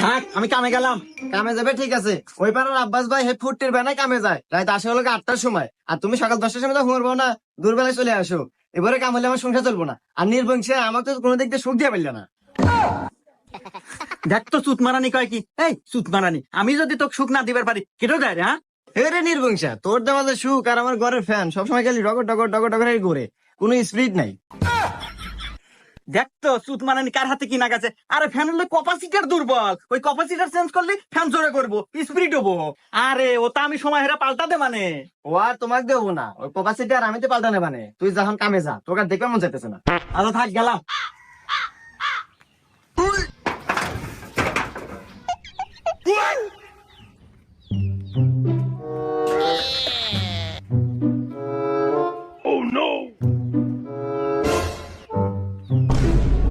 থাক আমি কামে গেলাম। কামে যাবে ঠিক আছে, ওই পাড়ার আব্বাস ভাই হে ফুটটির বেনায় কামে যায় রাত আসে হলো 8টার সময়, আর তুমি সকাল 10টার সময় তো ঘুমাবো না, দুর্বেলায় চলে আসো। এবারে কাম হলে আমার সংসার চলবো না, আর নির্বংশে আমাকে তো কোনো দিক দিয়ে সুখ দিয়ে পারলে না। দেখ তো সুত মারানি কয় কি, এই সুত মারানি, আমি যদি তোকে সুখ না দিবার পারি কেটো দেয় রে? হ্যাঁ রে নির্বংশা, তোর দেওয়া যে সুখ আর আমার ঘরের ফ্যান সবসময় খালি ডগর ডগর ডগর ডগর ঘুরে, কোনো স্পিরিট নাই। দেখ তো সুত মারানি কার হাতে কিনা গেছে। আরে ফ্যান হলে ক্যাপাসিটার দুর্বল, ওই ক্যাপাসিটার চেঞ্জ করলে ফ্যান জোরে করবো, স্পিরিট হবো। আরে ও তা আমি সময় হেরা পাল্টাতে মানে। ও আর তোমাকে দেবো না, ওই প্রবাসীটা আর আমি তো পাল্টানে মানে, তুই যখন কামে যা, তোকে আর দেখবে মন চাইতেছে না। আচ্ছা থাক গেলাম।